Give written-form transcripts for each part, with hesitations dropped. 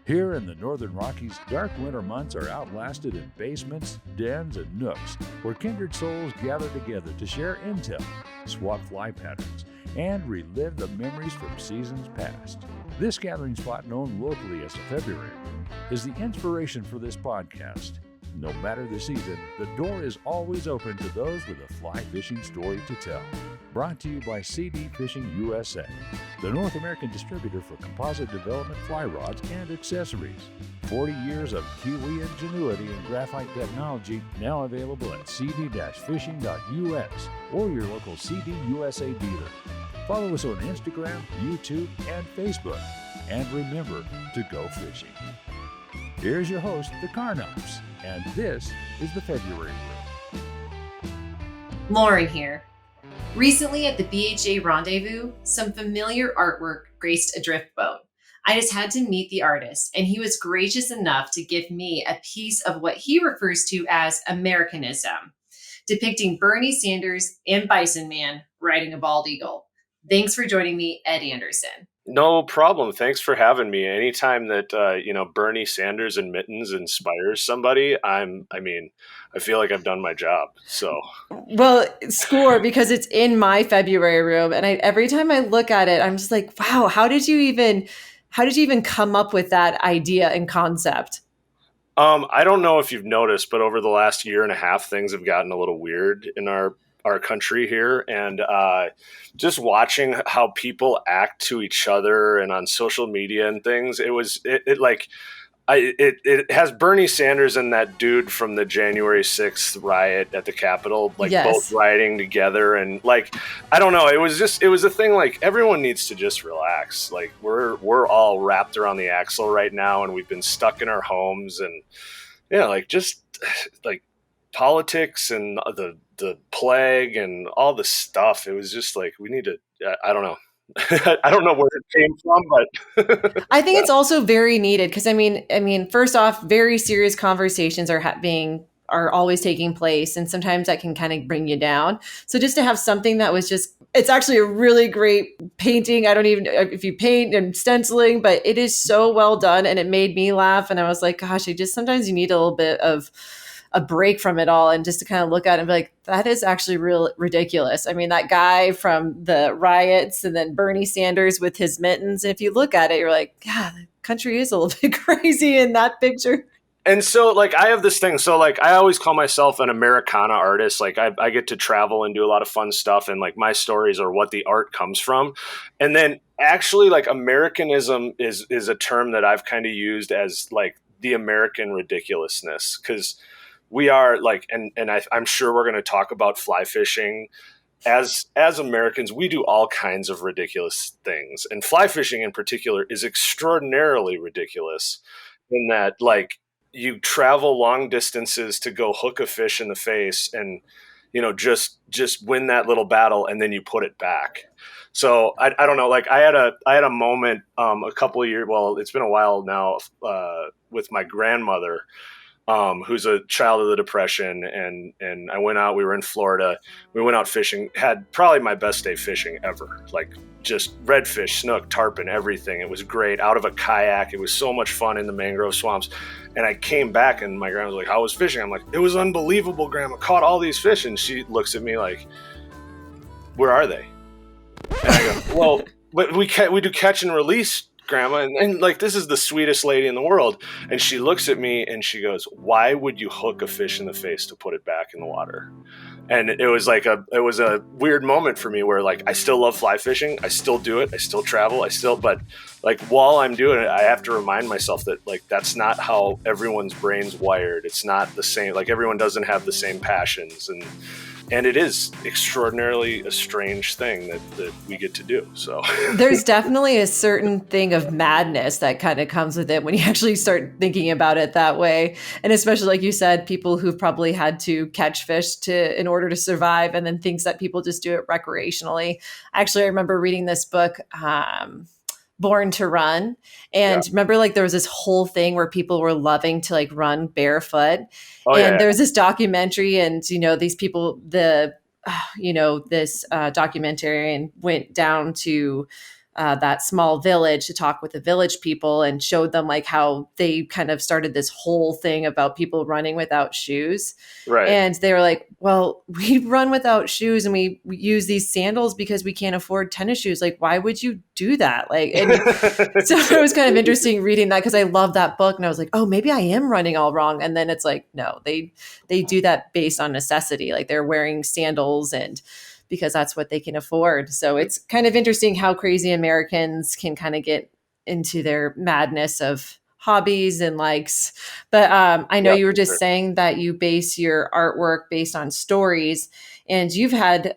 Here in the Northern Rockies, dark winter months are outlasted in basements, dens, and nooks where kindred souls gather together to share intel, swap fly patterns, and relive the memories from seasons past. This gathering spot, known locally as the February Room, is the inspiration for this podcast. No matter the season, the door is always open to those with a fly fishing story to tell. Brought to you by CD Fishing USA, the North American distributor for composite development fly rods and accessories. 40 years of Kiwi ingenuity and graphite technology, now available at cd-fishing.us or your local CD USA dealer. Follow us on Instagram, YouTube, and Facebook. And remember to go fishing. Here's your host, the Carnops, and this is the February Room. Lauren here. Recently at the BHA Rendezvous, some familiar artwork graced a drift boat. I just had to meet the artist, and he was gracious enough to give me a piece of what he refers to as Americanism, depicting Bernie Sanders and Bison Man riding a bald eagle. Thanks for joining me, Ed Anderson. No problem. Thanks for having me. Anytime that Bernie Sanders and mittens inspires somebody, I feel like I've done my job. So, well, score, because it's in my February room, and every time I look at it, I'm just like, wow, how did you even come up with that idea and concept? I don't know if you've noticed, but over the last year and a half, things have gotten a little weird in our country here, and just watching how people act to each other and on social media and things, it has Bernie Sanders and that dude from the January 6th riot at the Capitol, both riding together, and I don't know, it was a thing, everyone needs to just relax. We're all wrapped around the axle right now, and we've been stuck in our homes, and politics and the plague and all the stuff. It was just we need to, I don't know. I don't know where it came from, but I think it's also very needed because I mean, first off, very serious conversations are always taking place, and sometimes that can kind of bring you down. So just to have something that was it's actually a really great painting. I don't even know if you paint and stenciling, but it is so well done, and it made me laugh. And I was like, gosh, sometimes you need a little bit of a break from it all, and just to kind of look at it and be like, that is actually real ridiculous. I mean, that guy from the riots, and then Bernie Sanders with his mittens. And if you look at it, you're like, yeah, the country is a little bit crazy in that picture. And so I have this thing. So I always call myself an Americana artist. I get to travel and do a lot of fun stuff. And my stories are what the art comes from. And then actually Americanism is a term that I've kind of used as the American ridiculousness, because we are I'm sure we're going to talk about fly fishing. As Americans, we do all kinds of ridiculous things, and fly fishing in particular is extraordinarily ridiculous in that you travel long distances to go hook a fish in the face and just win that little battle, and then you put it back. So I don't know, I had a moment a couple of years, well, it's been a while now, with my grandmother, who's a child of the Depression, and I went out, we were in Florida, we went out fishing, had probably my best day fishing ever, just redfish, snook, tarpon, everything. It was great, out of a kayak. It was so much fun in the mangrove swamps. And I came back, and my grandma was like, how was fishing? I'm like, it was unbelievable, Grandma, caught all these fish. And she looks at me like, where are they? And I go, well, but we do catch and release, Grandma, and this is the sweetest lady in the world. And she looks at me and she goes, why would you hook a fish in the face to put it back in the water? And it was a weird moment for me where I still love fly fishing, I still do it, I still travel, but while I'm doing it, I have to remind myself that that's not how everyone's brain's wired. It's not the same. Everyone doesn't have the same passions, and it is extraordinarily a strange thing that we get to do. So there's definitely a certain thing of madness that kind of comes with it when you actually start thinking about it that way. And especially, like you said, people who've probably had to catch fish in order to survive, and then thinks that people just do it recreationally. Actually, I remember reading this book, Born to Run. And remember, there was this whole thing where people were loving to run barefoot. Oh, and there was this documentary, and, these people, this documentarian went down to that small village to talk with the village people and showed them like how they kind of started this whole thing about people running without shoes. Right. And they were like, well, we run without shoes and we use these sandals because we can't afford tennis shoes. Like, why would you do that? Like, and so it was kind of interesting reading that because I love that book. And I was like, oh, maybe I am running all wrong. And then it's like, no, they do that based on necessity. Like they're wearing sandals and because that's what they can afford. So it's kind of interesting how crazy Americans can kind of get into their madness of hobbies and likes. But I know you were just saying that you base your artwork based on stories, and you've had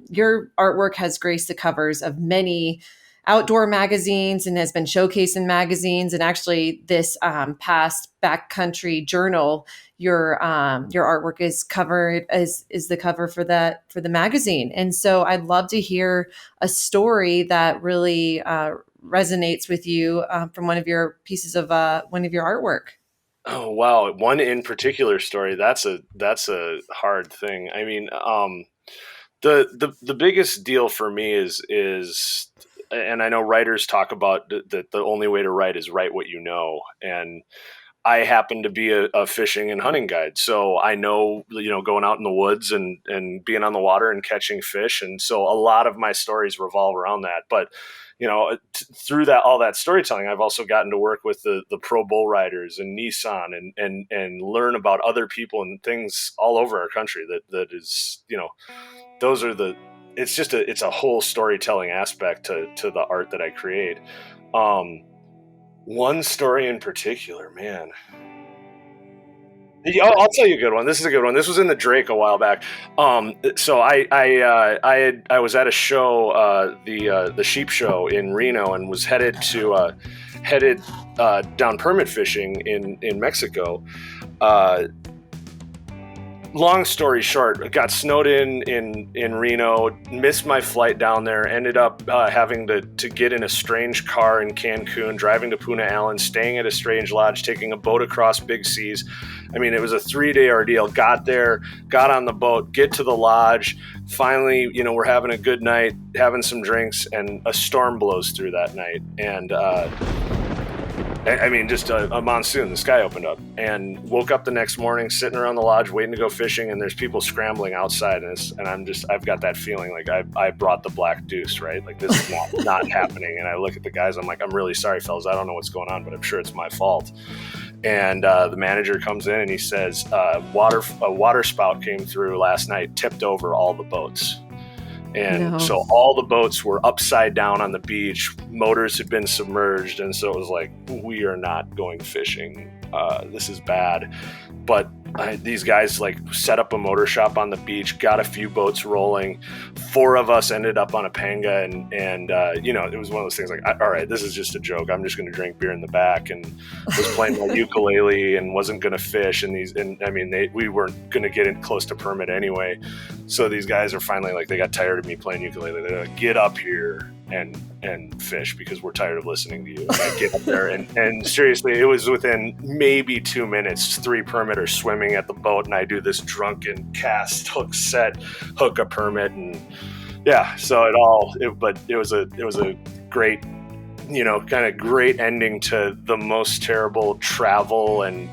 your artwork has graced the covers of many outdoor magazines and has been showcased in magazines. And actually, this past Backcountry Journal, your artwork is covered is the cover for the magazine. And so I'd love to hear a story that really resonates with you from one of your pieces of one of your artwork. Oh wow, one in particular story. That's a hard thing. I mean, the biggest deal for me is, and I know writers talk about that the only way to write is write what you know, and I happen to be a fishing and hunting guide. So I know, going out in the woods and being on the water and catching fish. And so a lot of my stories revolve around that. But, through all that storytelling, I've also gotten to work with the pro bull riders and Nissan and learn about other people and things all over our country that is, those are it's a whole storytelling aspect to the art that I create. One story in particular, man. I'll tell you a good one. This is a good one. This was in the Drake a while back. So I was at a show, the sheep show in Reno, and was headed down permit fishing in Mexico. Long story short, I got snowed in Reno, missed my flight down there, ended up having to get in a strange car in Cancun, driving to Punta Allen, staying at a strange lodge, taking a boat across big seas. I mean, it was a 3-day ordeal. Got there, got on the boat, get to the lodge. Finally, we're having a good night, having some drinks, and a storm blows through that night. And just a monsoon. The sky opened up, and woke up the next morning sitting around the lodge waiting to go fishing, and there's people scrambling outside, and I've got that feeling like I brought the black deuce, right? Like this is not happening. And I look at the guys, I'm like, I'm really sorry, fellas. I don't know what's going on, but I'm sure it's my fault. And the manager comes in and he says, a water spout came through last night, tipped over all the boats. And so all the boats were upside down on the beach. Motors had been submerged. And so it was like, we are not going fishing. This is bad. But these guys set up a motor shop on the beach, got a few boats rolling. 4 of us ended up on a panga, and it was one of those things like, all right, this is just a joke. I'm just going to drink beer in the back, and was playing my ukulele and wasn't going to fish. We weren't going to get in close to permit anyway. So these guys are finally they got tired of me playing ukulele. They're like, get up here and fish because we're tired of listening to you. And I get up there and seriously, it was within maybe 2 minutes, 3 permitters swimming at the boat, and I do this drunken cast, hook set, hook a permit, and yeah. So it was a great, kind of great ending to the most terrible travel and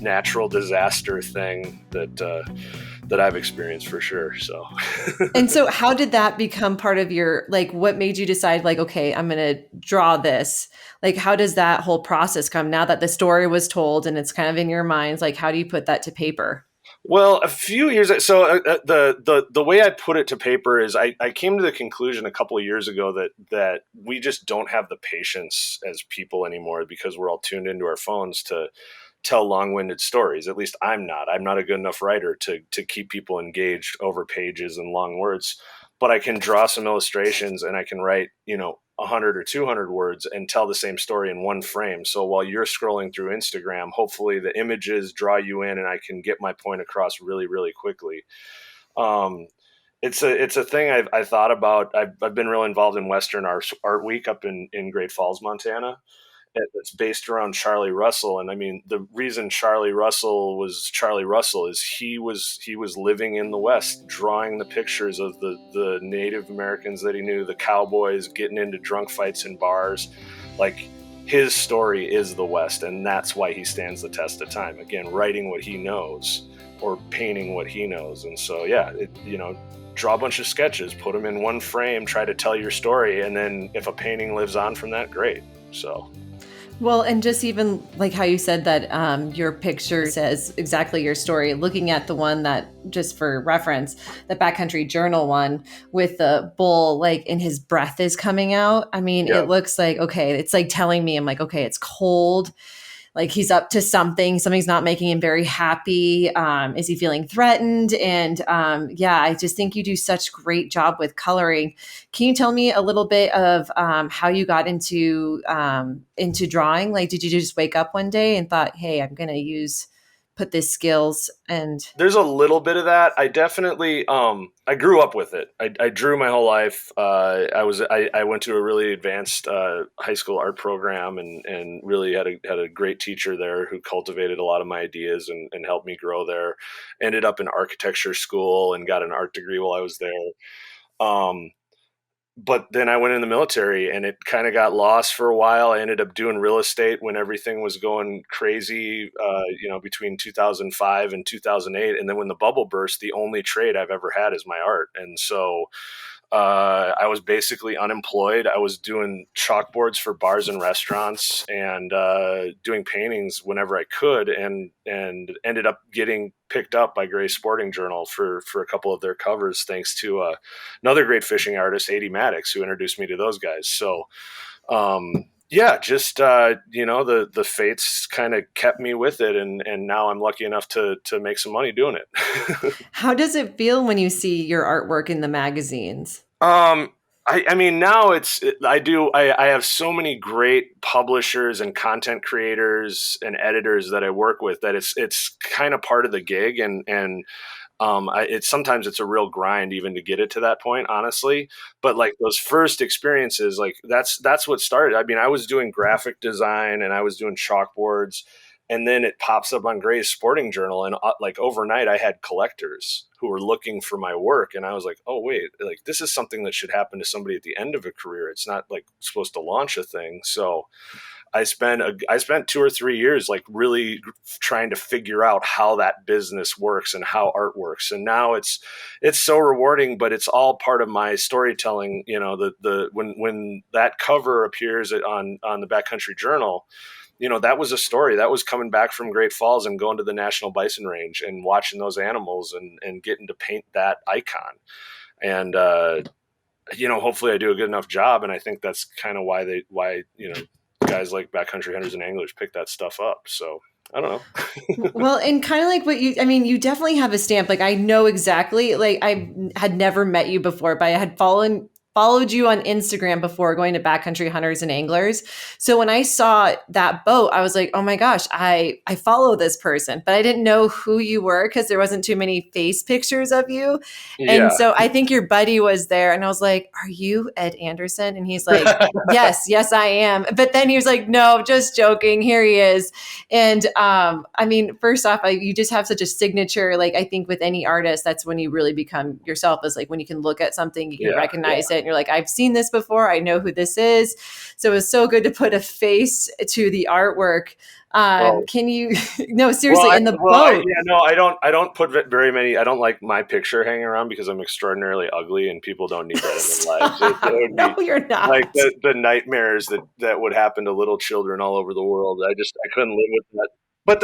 natural disaster thing that I've experienced for sure. So, and so how did that become part of your, what made you decide okay, I'm going to draw this? How does that whole process come now that the story was told and it's kind of in your minds? How do you put that to paper? Well, a few years, so the way I put it to paper is I came to the conclusion a couple of years ago that we just don't have the patience as people anymore because we're all tuned into our phones to tell long-winded stories. At least I'm not a good enough writer to keep people engaged over pages and long words, but I can draw some illustrations and I can write, 100 or 200 words and tell the same story in one frame. So while you're scrolling through Instagram, hopefully the images draw you in and I can get my point across really, really quickly. It's a thing I thought about. I've been real involved in Western Art Week up in Great Falls, Montana. that's based around Charlie Russell. And I mean, the reason Charlie Russell was Charlie Russell is he was living in the West, drawing the pictures of the Native Americans that he knew, the cowboys getting into drunk fights in bars. Like, his story is the West, and that's why he stands the test of time. Again, writing what he knows or painting what he knows. And so, yeah, draw a bunch of sketches, put them in one frame, try to tell your story, and then if a painting lives on from that, great. So, well, and just even like how you said that your picture says exactly your story, looking at the one that, just for reference, the Backcountry Journal one with the bull, like, and his breath is coming out. I mean, It looks like, okay, it's like telling me, I'm like, okay, it's cold. Like, he's up to something's not making him very happy. Is he feeling threatened? And I just think you do such great job with coloring. Can you tell me a little bit of how you got into drawing? Like, did you just wake up one day and thought, hey, I'm going to put this skills? And there's a little bit of that. I definitely, I grew up with it. I drew my whole life. I went to a really advanced high school art program and really had a great teacher there who cultivated a lot of my ideas and helped me grow there. Ended up in architecture school and got an art degree while I was there. But then I went in the military and it kind of got lost for a while. I ended up doing real estate when everything was going crazy, between 2005 and 2008. And then when the bubble burst, the only trade I've ever had is my art. And so I was basically unemployed. I was doing chalkboards for bars and restaurants and doing paintings whenever I could, and ended up getting picked up by Gray's Sporting Journal for a couple of their covers, thanks to another great fishing artist, A.D. Maddox, who introduced me to those guys. So the fates kind of kept me with it, and now I'm lucky enough to make some money doing it. how does it feel when you see your artwork in the magazines? I mean, now I have so many great publishers and content creators and editors that I work with that it's kind of part of the gig, and sometimes it's a real grind even to get it to that point, honestly. But like those first experiences, like that's what started. I mean, I was doing graphic design and I was doing chalkboards, and then it pops up on Gray's Sporting Journal, and like overnight I had collectors who were looking for my work, and I was like, oh wait, like this is something that should happen to somebody at the end of a career. It's not like supposed to launch a thing. So I spent 2 or 3 years like really trying to figure out how that business works and how art works. And now it's so rewarding, but it's all part of my storytelling. When that cover appears on the Backcountry Journal, that was a story that was coming back from Great Falls and going to the National Bison Range and watching those animals and getting to paint that icon. And, hopefully I do a good enough job. And I think that's kind of why guys like backcountry hunters and anglers pick that stuff up. So I don't know. Well, and kind of like you definitely have a stamp. Like, I know exactly, like, I had never met you before, but I had followed you on Instagram before going to Backcountry Hunters and Anglers. So when I saw that boat, I was like, oh my gosh, I follow this person, but I didn't know who you were because there wasn't too many face pictures of you. Yeah. And so I think your buddy was there, and I was like, are you Ed Anderson? And he's like, yes, I am. But then he was like, no, just joking. Here he is. And I mean, first off, you just have such a signature. Like, I think with any artist, that's when you really become yourself, is like when you can look at something, you can recognize it. You're like, I've seen this before. I know who this is. So it was so good to put a face to the artwork. Can you, no, seriously, in the boat. I don't put very many. I don't like my picture hanging around because I'm extraordinarily ugly and people don't need that in their lives. No, you're not. Like the nightmares that would happen to little children all over the world. I couldn't live with that. But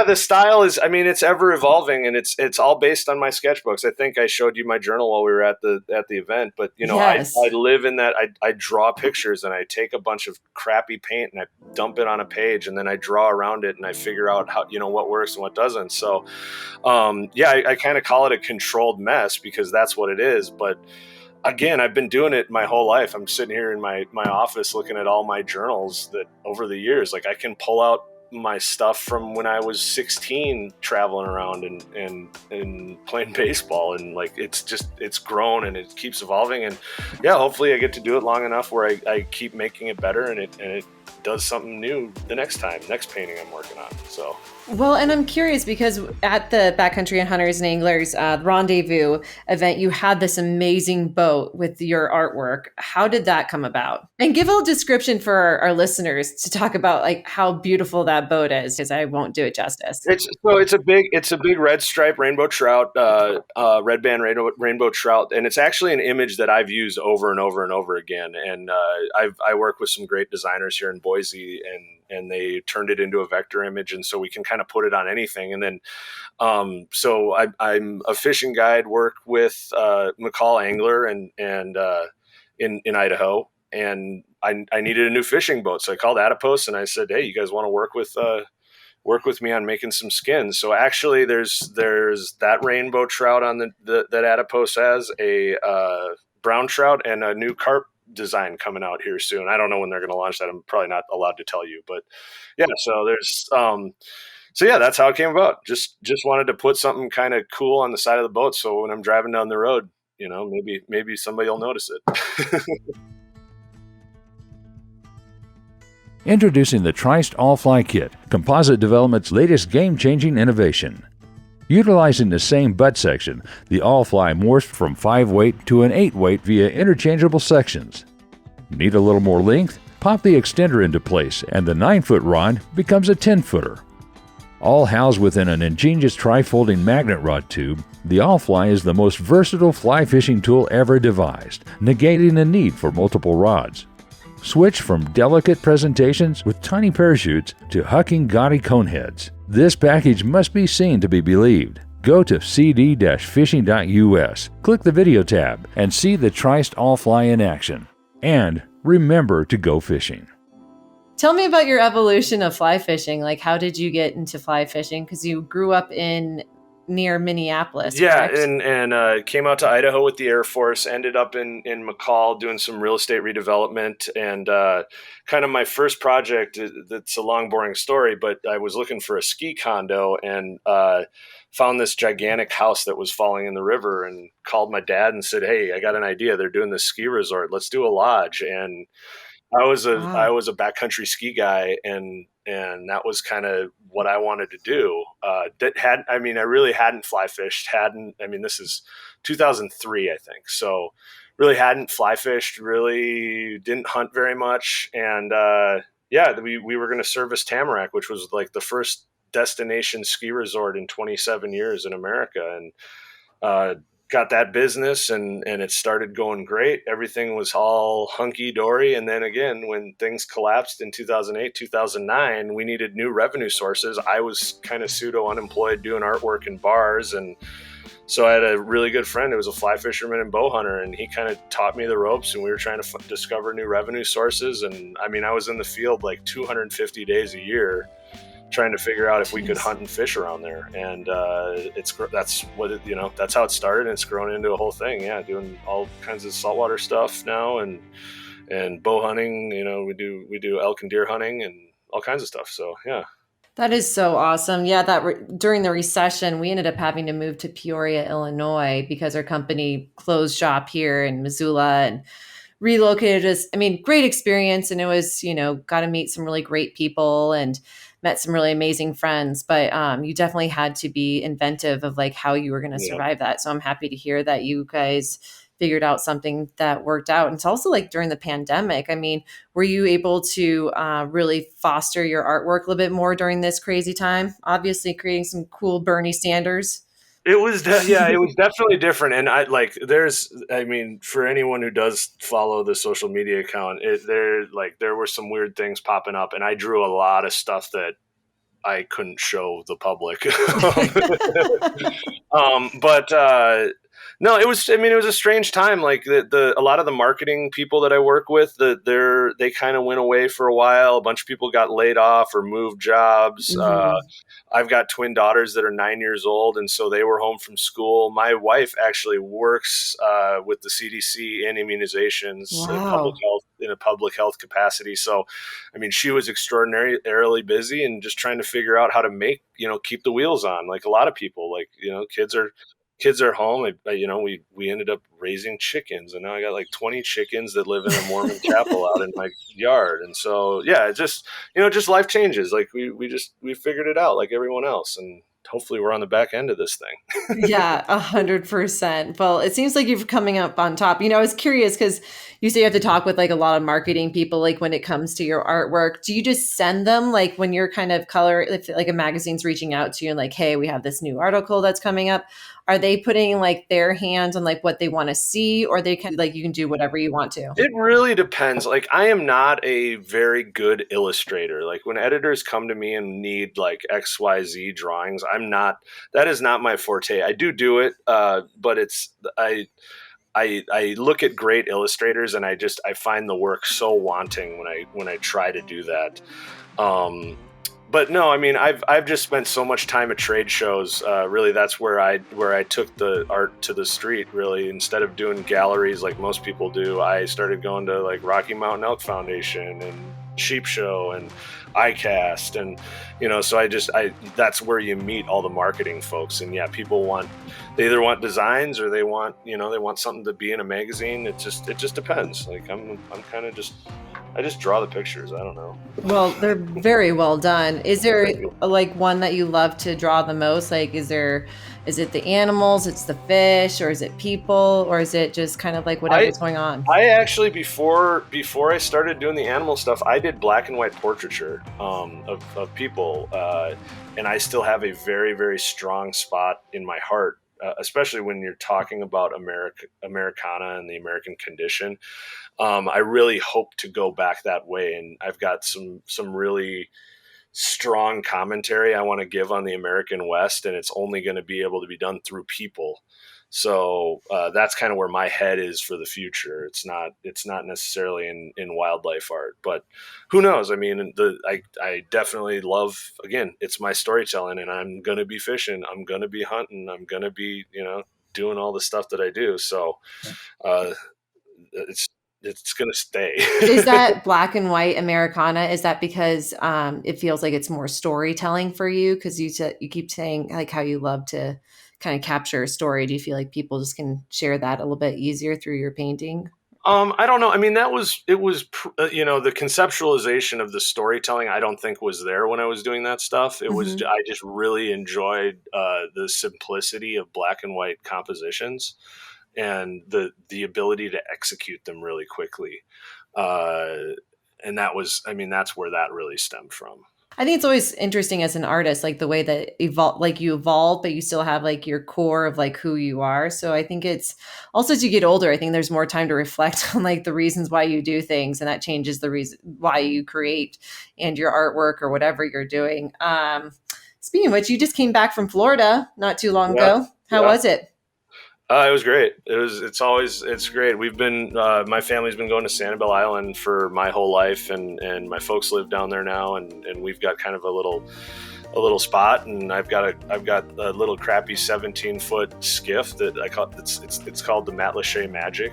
the style is, I mean, it's ever evolving, and it's all based on my sketchbooks. I think I showed you my journal while we were at the event, but yes. I live in that. I draw pictures and I take a bunch of crappy paint and I dump it on a page, and then I draw around it and I figure out how, what works and what doesn't. So, I kind of call it a controlled mess because that's what it is. But again, I've been doing it my whole life. I'm sitting here in my office looking at all my journals that over the years, like I can pull out my stuff from when I was 16 traveling around and playing baseball, and like it's grown and it keeps evolving, and hopefully I get to do it long enough where I keep making it better and it does something new the next painting I'm working on. So. Well, and I'm curious because at the Backcountry and Hunters and Anglers Rendezvous event, you had this amazing boat with your artwork. How did that come about? And give a description for our listeners to talk about like how beautiful that boat is, because I won't do it justice. It's a big red stripe rainbow trout, red band rainbow trout, and it's actually an image that I've used over and over and over again. And I work with some great designers here in Boise, and they turned it into a vector image, and so we can kind of put it on anything. And then, so I'm a fishing guide, work with McCall Angler and in Idaho, and I needed a new fishing boat, so I called Atopos and I said, hey, you guys want to work with me on making some skins? So actually, there's that rainbow trout on that Atopos has, a brown trout, and a new carp design coming out here soon. I don't know when they're going to launch that. I'm probably not allowed to tell you, but yeah. So there's so yeah, that's how it came about. Just wanted to put something kind of cool on the side of the boat, so when I'm driving down the road, maybe somebody will notice it. Introducing the Triced All-Fly Kit, Composite Development's latest game-changing innovation. Utilizing the same butt section, the All-Fly morphs from 5-weight to an 8-weight via interchangeable sections. Need a little more length? Pop the extender into place and the 9-foot rod becomes a 10-footer. All housed within an ingenious tri-folding magnet rod tube, the All-Fly is the most versatile fly fishing tool ever devised, negating the need for multiple rods. Switch from delicate presentations with tiny parachutes to hucking gaudy coneheads. This package must be seen to be believed. Go to cd-fishing.us, click the video tab, and see the Triced All-Fly in action. And remember to go fishing. Tell me about your evolution of fly fishing. Like, how did you get into fly fishing? Because you grew up near Minneapolis. Yeah, correct? and came out to Idaho with the Air Force, ended up in McCall doing some real estate redevelopment, and kind of my first project, that's a long, boring story, but I was looking for a ski condo and found this gigantic house that was falling in the river, and called my dad and said, hey, I got an idea. They're doing this ski resort. Let's do a lodge. And I was Wow. a backcountry ski guy, and that was kind of what I wanted to do. I really hadn't fly fished. This is 2003, I think. So really hadn't fly fished. Really didn't hunt very much. And we were going to service Tamarack, which was like the first destination ski resort in 27 years in America, and got that business, and it started going great. Everything was all hunky-dory. And then again, when things collapsed in 2008, 2009, we needed new revenue sources. I was kind of pseudo unemployed doing artwork in bars. And so I had a really good friend who was a fly fisherman and bow hunter, and he kind of taught me the ropes, and we were trying to discover new revenue sources. And I was in the field like 250 days a year trying to figure out if we could hunt and fish around there. And that's how it started, and it's grown into a whole thing. Yeah, doing all kinds of saltwater stuff now, and bow hunting. We do elk and deer hunting and all kinds of stuff. So yeah. That is so awesome. Yeah, during the recession, we ended up having to move to Peoria, Illinois, because our company closed shop here in Missoula and relocated us. Great experience. And it was, got to meet some really great people and met some really amazing friends. But you definitely had to be inventive of like how you were going to survive that. So I'm happy to hear that you guys figured out something that worked out. And it's also like during the pandemic, were you able to really foster your artwork a little bit more during this crazy time? Obviously creating some cool Bernie Sanders. It was definitely different. And for anyone who does follow the social media account, there were some weird things popping up, and I drew a lot of stuff that I couldn't show the public. No, it was a strange time. Like a lot of the marketing people that I work with, they kind of went away for a while. A bunch of people got laid off or moved jobs. Mm-hmm. I've got twin daughters that are 9 years old, and so they were home from school. My wife actually works with the CDC in immunizations, Wow. in a public health capacity. So, she was extraordinarily busy and just trying to figure out how to keep the wheels on. Like a lot of people, kids are kids are home. We ended up raising chickens, and now I got like 20 chickens that live in a Mormon chapel out in my yard. And so, yeah, it just, just life changes. Like we figured it out like everyone else, and hopefully we're on the back end of this thing. Yeah, 100%. Well, it seems like you're coming up on top. I was curious because you say you have to talk with like a lot of marketing people, like when it comes to your artwork. Do you just send them like when you're kind of if like a magazine's reaching out to you and like, hey, we have this new article that's coming up? Are they putting like their hands on like what they want to see, or they can like you can do whatever you want to? It really depends. Like, I am not a very good illustrator. Like, when editors come to me and need like XYZ drawings, that is not my forte. I do it, but I look at great illustrators and I find the work so wanting when I try to do that. But no, I mean, I've just spent so much time at trade shows. Really, that's where I took the art to the street. Really, instead of doing galleries like most people do, I started going to like Rocky Mountain Elk Foundation and Sheep Show and ICAST, and so that's where you meet all the marketing folks. And yeah, they either want designs or they want something to be in a magazine. It just depends. Like I'm kind of I just draw the pictures. I don't know. Well, they're very well done. Is there like one that you love to draw the most? Like, is it the animals, it's the fish, or is it people, or is it just kind of like whatever's going on? I actually, before I started doing the animal stuff, I did black and white portraiture of people. And I still have a very, very strong spot in my heart, especially when you're talking about Americana and the American condition. I really hope to go back that way, and I've got some really strong commentary I want to give on the American West, and it's only going to be able to be done through people. So that's kind of where my head is for the future. It's not necessarily in wildlife art, but who knows? I mean, I definitely love, again, it's my storytelling, and I'm going to be fishing, I'm going to be hunting, I'm going to be doing all the stuff that I do. So it's going to stay. Is that black and white Americana? Is that because it feels like it's more storytelling for you? Because you keep saying like how you love to kind of capture a story. Do you feel like people just can share that a little bit easier through your painting? I don't know. I mean, the conceptualization of the storytelling, I don't think was there when I was doing that stuff. It was, I just really enjoyed the simplicity of black and white compositions and the ability to execute them really quickly. And that's where that really stemmed from. I think it's always interesting as an artist, like the way that you evolve, but you still have like your core of like who you are. So I think it's also, as you get older, I think there's more time to reflect on like the reasons why you do things, and that changes the reason why you create and your artwork or whatever you're doing. Speaking of which, you just came back from Florida not too long ago. How was it? It was great. It's great. We've been, my family's been going to Sanibel Island for my whole life, and my folks live down there now, and we've got kind of a little spot, and I've got a little crappy 17-foot skiff that I call it's called the Matlacha Magic.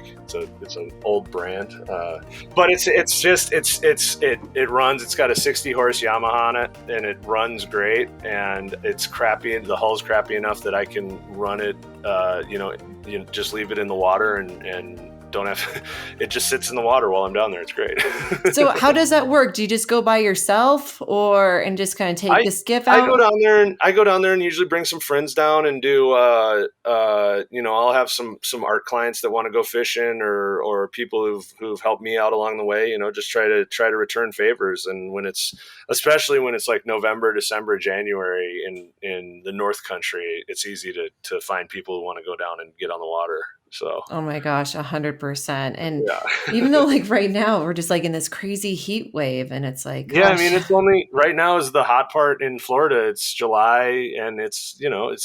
It's an old brand, but it runs. It's got a 60-horse Yamaha on it, and it runs great. And it's crappy. The hull's crappy enough that I can run it. Just leave it in the water and don't have it just sits in the water while I'm down there. It's great. So how does that work? Do you just go by yourself and just kind of take the skiff out? I go down there and usually bring some friends down and do I'll have some art clients that want to go fishing or people who've helped me out along the way, just try to return favors. And especially when it's like November, December, January in the North Country, it's easy to find people who want to go down and get on the water. So, oh my gosh, 100%. And even though like right now we're just like in this crazy heat wave, and it's like, gosh. Yeah, I mean, it's only right now is the hot part in Florida. It's July and it's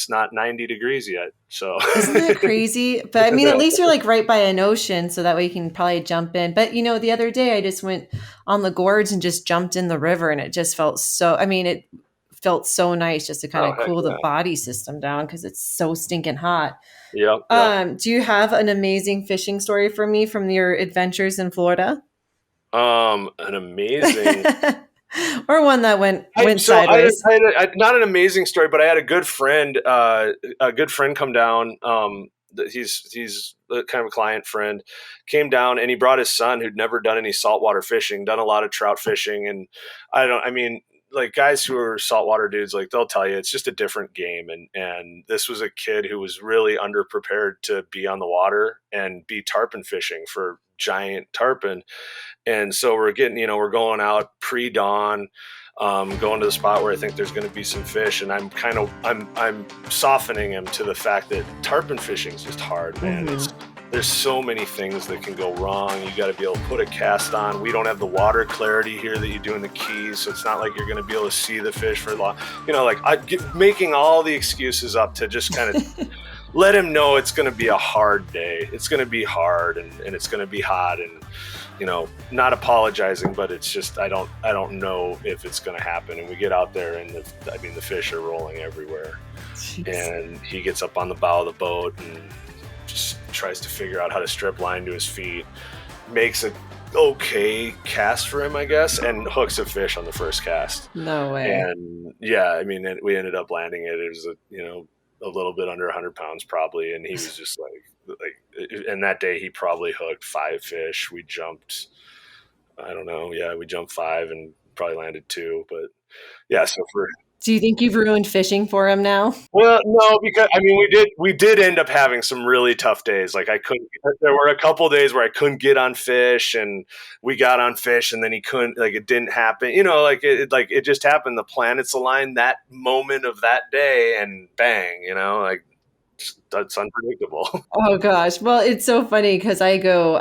not 90 degrees yet. So isn't that crazy? But I mean, at least you're like right by an ocean, so that way you can probably jump in. But the other day I just went on the gorge and just jumped in the river, and it just felt it felt so nice just to kind of cool the body system down because it's so stinking hot. Yeah. Do you have an amazing fishing story for me from your adventures in Florida? An amazing. Or one that went So sideways. not an amazing story, but I had a good friend come down. He's kind of a client friend, came down and he brought his son who'd never done any saltwater fishing, done a lot of trout fishing. And I mean, like guys who are saltwater dudes, like they'll tell you it's just a different game. And this was a kid who was really underprepared to be on the water and be tarpon fishing for giant tarpon. And so we're going out pre-dawn, going to the spot where I think there's going to be some fish, and I'm softening him to the fact that tarpon fishing is just hard, man. There's so many things that can go wrong. You got to be able to put a cast on. We don't have the water clarity here that you do in the Keys, so it's not like you're going to be able to see the fish for long. Making all the excuses up to just kind of let him know it's going to be a hard day. It's going to be hard, and it's going to be hot, and not apologizing, but it's just I don't know if it's going to happen. And we get out there, and the fish are rolling everywhere. Jeez. And he gets up on the bow of the boat and just tries to figure out how to strip line to his feet, makes a okay cast for him, I guess, and hooks a fish on the first cast. No way. And yeah, I mean, we ended up landing it. It was a little bit under 100 pounds probably, and he was just and that day he probably hooked 5 fish. We jumped, I don't know, we jumped 5 and probably landed 2, but yeah. So do you think you've ruined fishing for him now? Well, no, because I mean we did end up having some really tough days. Like there were a couple days where I couldn't get on fish, and we got on fish, and then he couldn't, it didn't happen. It just happened. The planets aligned that moment of that day, and bang, that's unpredictable. Oh gosh. Well, it's so funny because I go,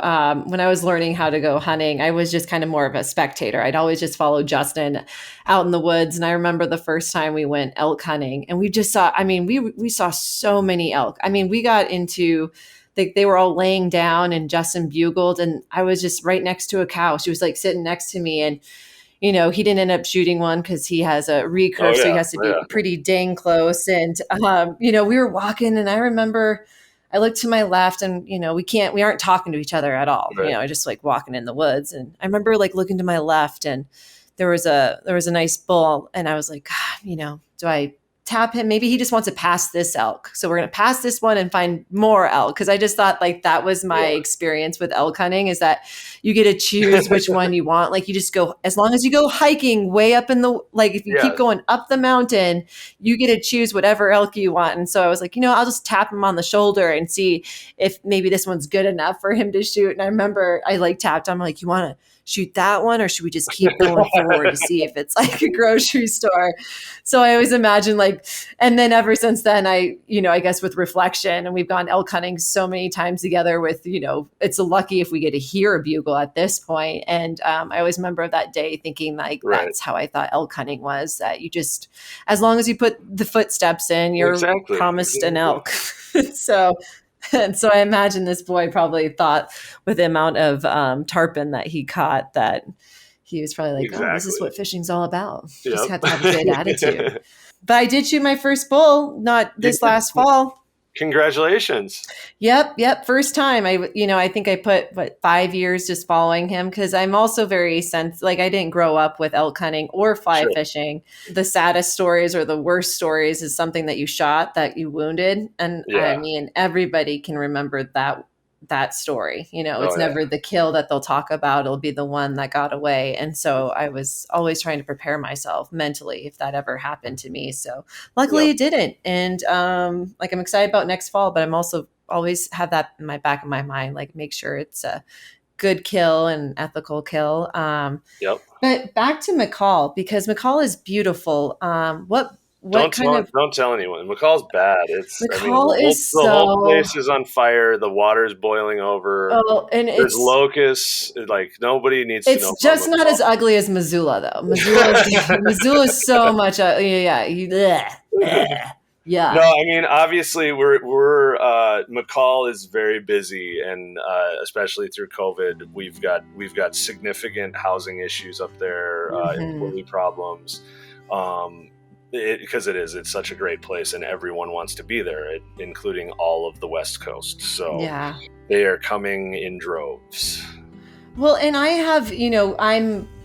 when I was learning how to go hunting, I was just kind of more of a spectator. I'd always just follow Justin out in the woods. And I remember the first time we went elk hunting, and we just saw, we saw so many elk. We got into, they were all laying down, and Justin bugled, and I was just right next to a cow. She was sitting next to me, and he didn't end up shooting one because he has a recurve, so he has to be pretty dang close. And, we were walking, and I remember I looked to my left, and, we aren't talking to each other at all, right. Just walking in the woods. And I remember looking to my left, and there was a nice bull, and I was like, God, do I tap him? Maybe he just wants to pass this elk. So we're going to pass this one and find more elk. Cause I just thought that was my experience with elk hunting, is that you get to choose which one you want. You just go, as long as you go hiking way up in the, if you keep going up the mountain, you get to choose whatever elk you want. And so I was like, I'll just tap him on the shoulder and see if maybe this one's good enough for him to shoot. And I remember I tapped, I'm like, you want to shoot that one, or should we just keep going forward to see if it's a grocery store? So I always imagine and then ever since then, I guess with reflection, and we've gone elk hunting so many times together with, it's lucky if we get to hear a bugle at this point. And I always remember that day thinking that's how I thought elk hunting was, that you just, as long as you put the footsteps in, you're promised an elk. And so I imagine this boy probably thought, with the amount of tarpon that he caught, that he was probably oh, this is what fishing's all about. You just have to have a good attitude. But I did shoot my first bull, not this last fall. Congratulations. Yep. First time. I think I put 5 years just following him, because I'm also very I didn't grow up with elk hunting or fly fishing. The saddest stories or the worst stories is something that you shot, that you wounded. And everybody can remember that story. It's never the kill that they'll talk about. It'll be the one that got away. And so I was always trying to prepare myself mentally if that ever happened to me. So luckily it didn't. And I'm excited about next fall, but I'm also always have that in my back of my mind, make sure it's a good kill and ethical kill. But back to McCall, because McCall is beautiful. Don't tell anyone. McCall's bad. The whole place is on fire. The water is boiling over. Oh, and there's locusts. Nobody needs to know. It's just not as ugly as Missoula, though. Missoula is so much. Yeah. No, obviously we're McCall is very busy, and especially through COVID, we've got significant housing issues up there, employee problems. Because it's such a great place, and everyone wants to be there, including all of the West Coast. So they are coming in droves. Well, and I have,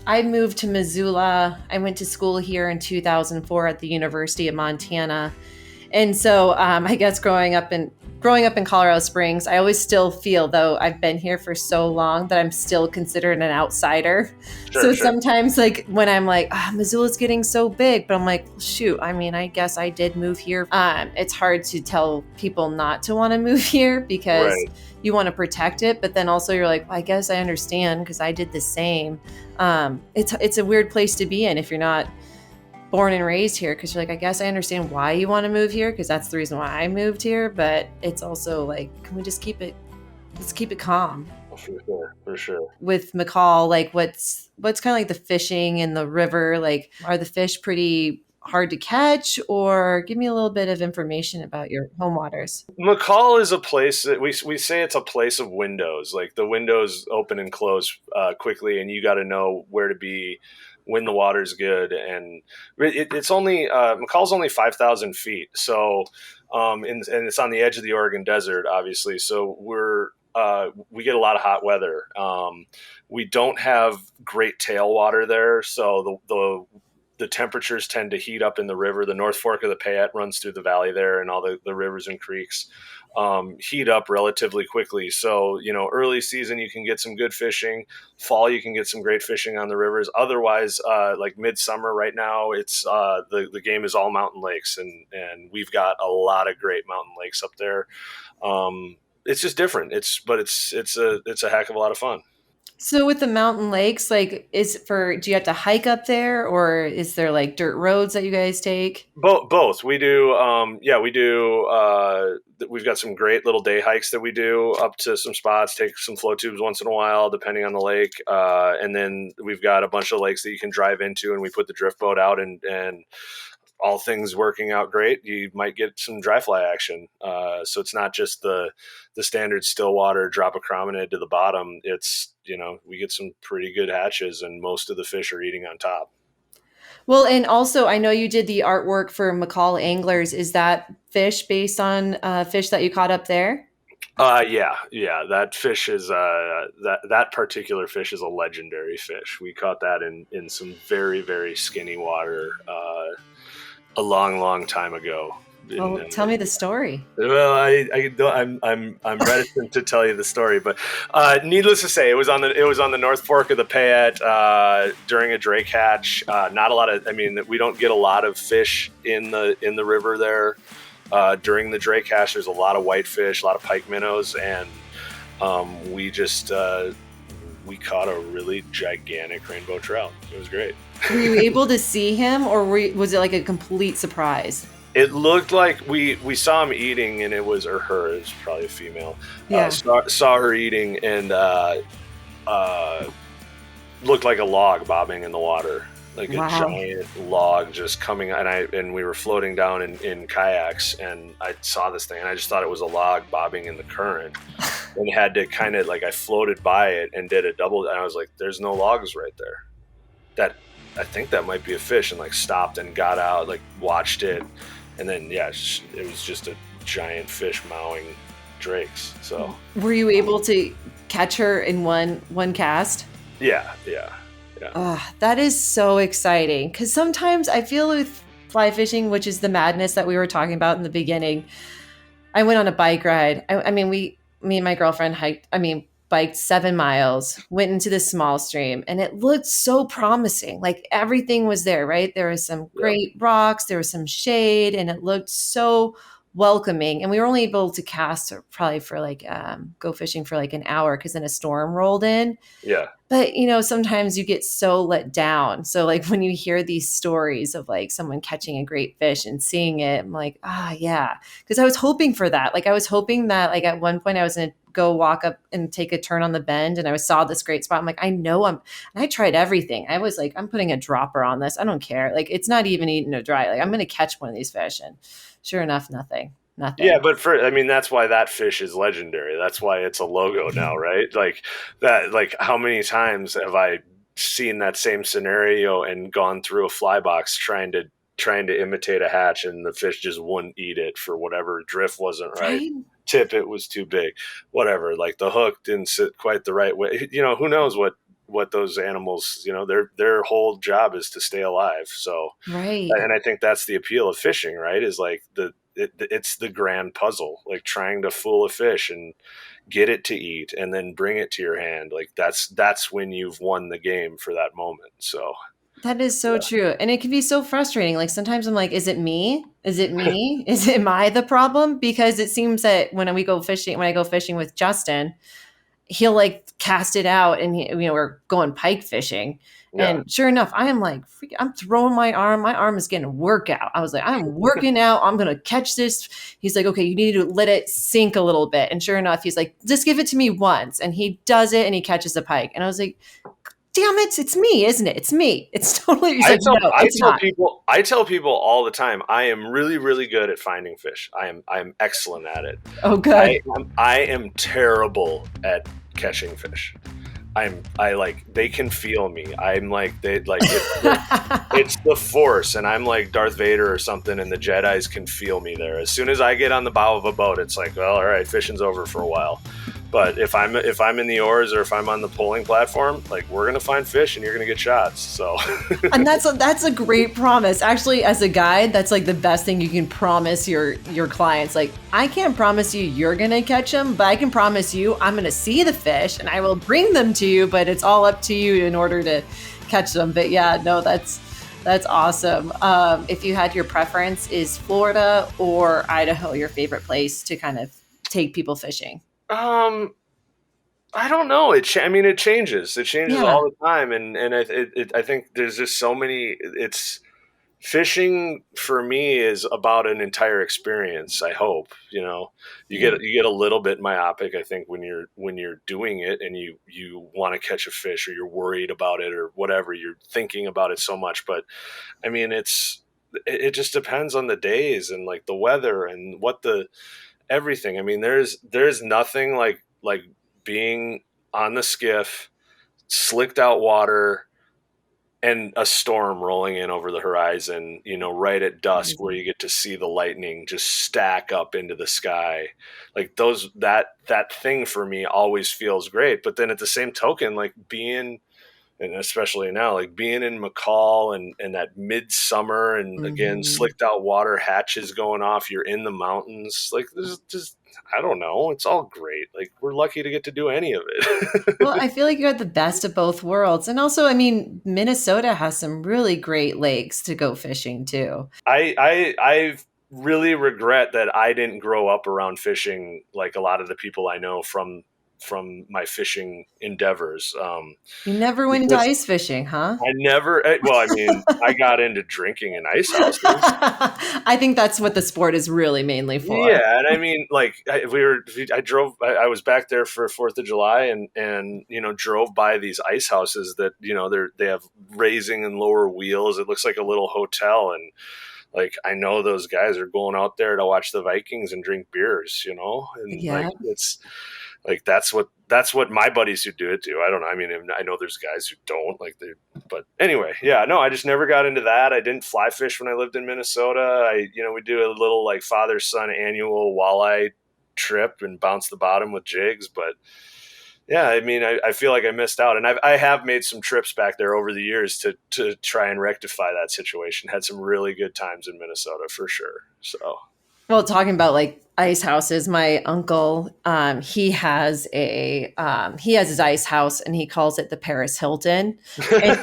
I moved to Missoula. I went to school here in 2004 at the University of Montana. And so I guess growing up in Colorado Springs, I always still feel, though I've been here for so long, that I'm still considered an outsider. So sometimes, like, when I'm like, Missoula's getting so big, but I'm like, shoot, I mean, I guess I did move here. It's hard to tell people not to want to move here because you want to protect it, but then also you're like, well, I guess I understand because I did the same. It's a weird place to be in if you're not born and raised here, because you're like, I guess I understand why you want to move here because that's the reason why I moved here, but it's also like, can we just let's keep it calm. For sure. With McCall, like what's kind of like the fishing in the river, like are the fish pretty hard to catch, or give me a little bit of information about your home waters? McCall is a place that we say it's a place of windows. Like the windows open and close quickly, and you got to know where to be when the water's good. And it's only McCall's only 5,000 feet, so and it's on the edge of the Oregon Desert, obviously. So we get a lot of hot weather. We don't have great tailwater there, so the temperatures tend to heat up in the river. The North Fork of the Payette runs through the valley there, and all the rivers and creeks heat up relatively quickly. So, early season, you can get some good fishing. Fall, you can get some great fishing on the rivers. Otherwise, like midsummer right now, it's the game is all mountain lakes, and we've got a lot of great mountain lakes up there. It's just different. It's a heck of a lot of fun. So with the mountain lakes, like do you have to hike up there, or is there like dirt roads that you guys take? Both. We do. We do. We've got some great little day hikes that we do up to some spots, take some flow tubes once in a while, depending on the lake. And then we've got a bunch of lakes that you can drive into, and we put the drift boat out, and all things working out great, you might get some dry fly action. So it's not just the standard still water, drop a crominid to the bottom. It's, we get some pretty good hatches, and most of the fish are eating on top. Well, and also I know you did the artwork for McCall Anglers. Is that fish based on fish that you caught up there? Yeah. That fish is that particular fish is a legendary fish. We caught that in some very, very skinny water a long time ago. Well, tell me the story. Well, I'm reticent to tell you the story, but needless to say, it was on the North Fork of the Payette during a drake hatch. Not a lot of, we don't get a lot of fish in the river there during the drake hatch. There's a lot of whitefish, a lot of pike minnows, and we caught a really gigantic rainbow trout. It was great. Were you able to see him, or was it like a complete surprise? It looked like we saw him eating, and it was probably a female. Yeah. Saw her eating, and looked like a log bobbing in the water, like a giant log just coming. And we were floating down in kayaks, and I saw this thing, and I just thought it was a log bobbing in the current, and had to kind of like, I floated by it and did a double, and I was like, "There's no logs right there. I think that might be a fish," and like stopped and got out, like watched it. And then, it was just a giant fish mowing drakes. So, were you able to catch her in one cast? Yeah. That is so exciting. Because sometimes I feel with fly fishing, which is the madness that we were talking about in the beginning. I went on a bike ride. Me and my girlfriend biked 7 miles, went into the small stream, and it looked so promising. Like everything was there, right? There was some great rocks, there was some shade, and it looked so welcoming. And we were only able to cast probably for like, go fishing for like an hour, because then a storm rolled in. Yeah. But, sometimes you get so let down. So like when you hear these stories of like someone catching a great fish and seeing it, I'm like, yeah. Because I was hoping for that. Like I was hoping that like at one point I was going to go walk up and take a turn on the bend, and I saw this great spot. I'm like, and I tried everything. I was like, I'm putting a dropper on this. I don't care. Like it's not even eating or dry. Like I'm going to catch one of these fish. And sure enough, nothing. Yeah, but that's why that fish is legendary. That's why it's a logo now, right? Like that, like how many times have I seen that same scenario and gone through a fly box trying to imitate a hatch, and the fish just wouldn't eat it for whatever, drift wasn't right. Tip, it was too big, whatever. Like the hook didn't sit quite the right way. Who knows what what those animals, their whole job is to stay alive. So, Right. and I think that's the appeal of fishing, right? Is like it's the grand puzzle, like trying to fool a fish and get it to eat and then bring it to your hand. Like that's when you've won the game for that moment. So That is so true. And it can be so frustrating. Like sometimes I'm like, is it me? Is it me? Am I the problem? Because it seems that when I go fishing with Justin, he'll like cast it out and we're going pike fishing. yeah. And sure enough, I am like, I'm throwing my arm. My arm is getting a workout. I was like, I'm working out. I'm going to catch this. He's like, okay, you need to let it sink a little bit. And sure enough, he's like, just give it to me once. And he does it and he catches the pike. And I was like, damn it, it's me, isn't it? It's me. It's totally. He's like, no, it's not. I tell people all the time, I am really, really good at finding fish. I am excellent at it. Oh, good. I am terrible at catching fish. They can feel me. I'm like, it's the Force, and I'm like Darth Vader or something, and the Jedis can feel me there. As soon as I get on the bow of a boat, it's like, well, all right, fishing's over for a while. But if I'm in the oars or if I'm on the pulling platform, like we're gonna find fish and you're gonna get shots. So, and that's a great promise. Actually, as a guide, that's like the best thing you can promise your clients. Like, I can't promise you you're gonna catch them, but I can promise you I'm gonna see the fish and I will bring them to you. But it's all up to you in order to catch them. But yeah, no, that's awesome. If you had your preference, is Florida or Idaho your favorite place to kind of take people fishing? I don't know. It changes. It changes Yeah. all the time, and I think there's just so many. It's fishing for me is about an entire experience. I hope you get a little bit myopic. I think when you're doing it and you want to catch a fish or you're worried about it or whatever, you're thinking about it so much. But I mean, it just depends on the days and like the weather and everything. I mean, there's nothing like being on the skiff, slicked out water, and a storm rolling in over the horizon, right at dusk, where you get to see the lightning just stack up into the sky. Like that thing for me always feels great. But then at the same token, like and especially now, like being in McCall and that midsummer and again, slicked out water, hatches going off, you're in the mountains. Like there's just, I don't know. It's all great. Like we're lucky to get to do any of it. Well, I feel like you had the best of both worlds. And also, I mean, Minnesota has some really great lakes to go fishing too. I really regret that I didn't grow up around fishing like a lot of the people I know from my fishing endeavors. You never went into ice fishing, huh? I never. Well, I mean, I got into drinking in ice houses. I think that's what the sport is really mainly for. Yeah, and I mean, like I was back there for 4th of July, and drove by these ice houses that they have raising and lower wheels. It looks like a little hotel, and like I know those guys are going out there to watch the Vikings and drink beers, and Yeah. like it's. Like that's what my buddies who do it do. I don't know. I mean, I know there's guys who don't but anyway, yeah, no, I just never got into that. I didn't fly fish when I lived in Minnesota. We do a little like father-son annual walleye trip and bounce the bottom with jigs. But yeah, I mean, I feel like I missed out, and I have made some trips back there over the years to try and rectify that situation. Had some really good times in Minnesota for sure. So. Well, talking about like ice houses, my uncle, he has his ice house and he calls it the Paris Hilton, and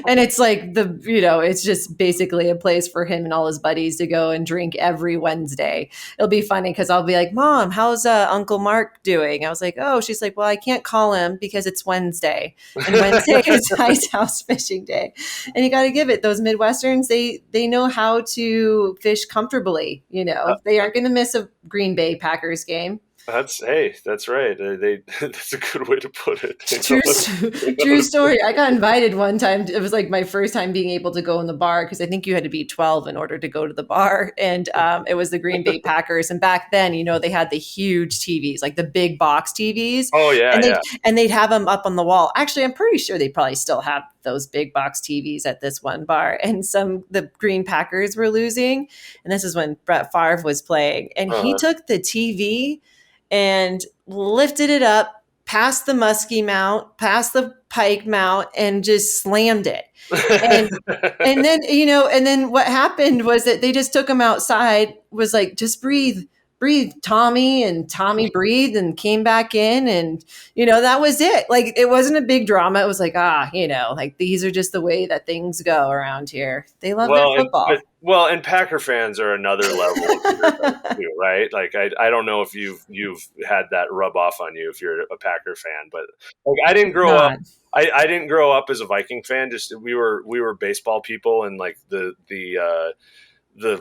and it's like it's just basically a place for him and all his buddies to go and drink every Wednesday. It'll be funny because I'll be like, Mom, how's Uncle Mark doing? I was like, oh, she's like, well, I can't call him because it's Wednesday, and Wednesday is ice house fishing day, and you got to give it those Midwesterns. They know how to fish comfortably. They aren't going to miss a Green Bay Packers game. That's right. That's a good way to put it. True story. I got invited one time. It was like my first time being able to go in the bar because I think you had to be 12 in order to go to the bar. And it was the Green Bay Packers. And back then, they had the huge TVs, like the big box TVs. Oh yeah. And they'd have them up on the wall. Actually, I'm pretty sure they probably still have those big box TVs at this one bar. And the Green Packers were losing. And this is when Brett Favre was playing. And he took the TV and lifted it up past the muskie mount, past the pike mount, and just slammed it. And then, and then what happened was that they just took him outside, was like, just breathe, Tommy. And Tommy breathed and came back in. And, that was it. Like, it wasn't a big drama. It was like, like these are just the way that things go around here. They love their football. And Packer fans are another level too, right? Like, I don't know if you've had that rub off on you if you're a Packer fan, but like, I didn't grow up. I didn't grow up as a Viking fan. Just we were baseball people, and like the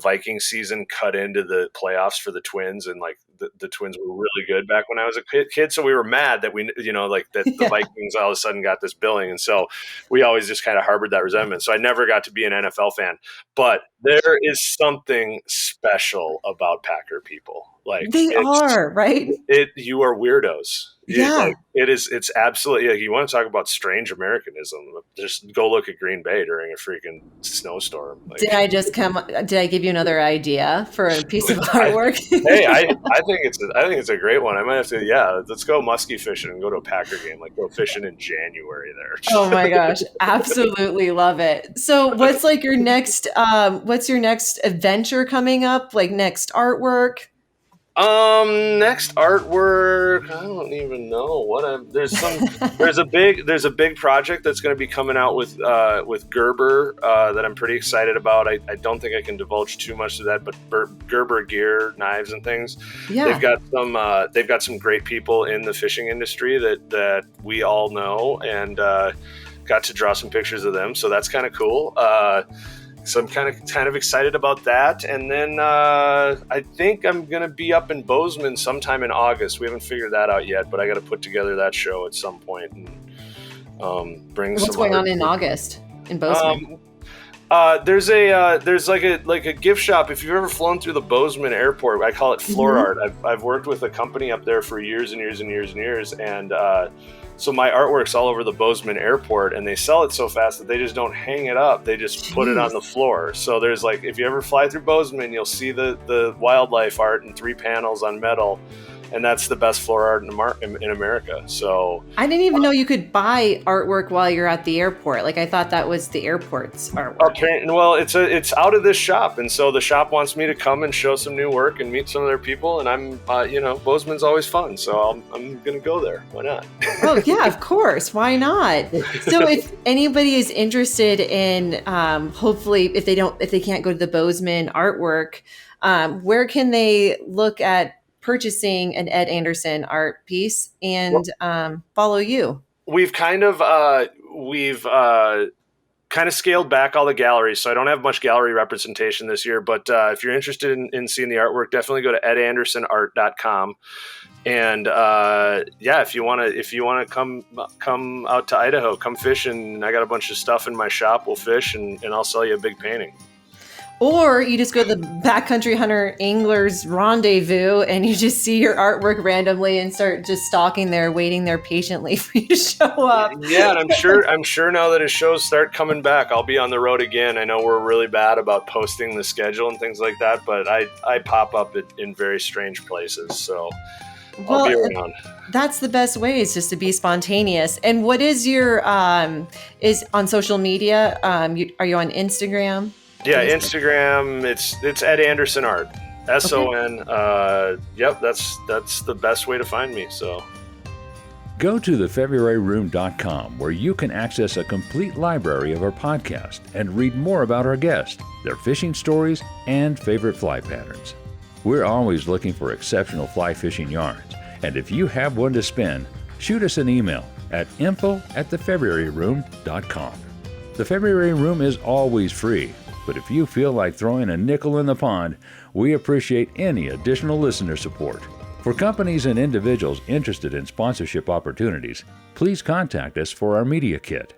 Viking season cut into the playoffs for the Twins, and like the Twins were really good back when I was a kid. So we were mad that the Vikings all of a sudden got this billing. And so we always just kind of harbored that resentment. So I never got to be an NFL fan, but there is something special about Packer people. Like, they are, right? You are weirdos. Yeah. It's absolutely, you want to talk about strange Americanism, just go look at Green Bay during a freaking snowstorm. Like, did I give you another idea for a piece of artwork? I think it's a great one. I might have to, let's go muskie fishing and go to a Packer game, like go fishing in January there. Oh my gosh. Absolutely love it. So what's like your next adventure coming up? Like next artwork? Next artwork, I don't even know there's a big project that's going to be coming out with Gerber that I'm pretty excited about. I don't think I can divulge too much of that, but Gerber gear, knives and things. Yeah. They've got some great people in the fishing industry that we all know, and got to draw some pictures of them. So that's kind of cool. So I'm kind of excited about that. And then I think I'm going to be up in Bozeman sometime in August. We haven't figured that out yet, but I got to put together that show at some point and bring What's going on in August in Bozeman? There's like a gift shop. If you've ever flown through the Bozeman airport, I call it Floor Art. I've worked with a company up there for years and years and years and years. And so my artwork's all over the Bozeman airport, and they sell it so fast that they just don't hang it up. They just put it on the floor. So there's like, if you ever fly through Bozeman, you'll see the wildlife art in 3 panels on metal. And that's the best floor art in America. So I didn't even know you could buy artwork while you're at the airport. Like, I thought that was the airport's artwork. Well, it's out of this shop, and so the shop wants me to come and show some new work and meet some of their people. And I'm, Bozeman's always fun, so I'm gonna go there. Why not? Oh yeah, of course. Why not? So if anybody is interested in, hopefully, if they can't go to the Bozeman artwork, where can they look at purchasing an Ed Anderson art piece and follow you? We've kind of scaled back all the galleries, so I don't have much gallery representation this year. But if you're interested in seeing the artwork, definitely go to edandersonart.com. And if you want to come out to Idaho, come fishing. I got a bunch of stuff in my shop. We'll fish, and I'll sell you a big painting. Or you just go to the Backcountry Hunter Anglers Rendezvous and you just see your artwork randomly and start just stalking there, waiting there patiently for you to show up. Yeah, and I'm sure now that his shows start coming back, I'll be on the road again. I know we're really bad about posting the schedule and things like that, but I pop up in very strange places, so I'll be around. That's the best way, is just to be spontaneous. And what is your is on social media? Are you on Instagram? Yeah, Instagram. It's Ed Anderson Art, SON. Yep, that's the best way to find me. So go to thefebruaryroom.com, where you can access a complete library of our podcast and read more about our guests, their fishing stories, and favorite fly patterns. We're always looking for exceptional fly fishing yarns, and if you have one to spin, shoot us an email at info@thefebruaryroom.com. The February Room is always free, but if you feel like throwing a nickel in the pond, we appreciate any additional listener support. For companies and individuals interested in sponsorship opportunities, please contact us for our media kit.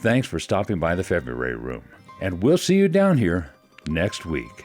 Thanks for stopping by the February Room, and we'll see you down here next week.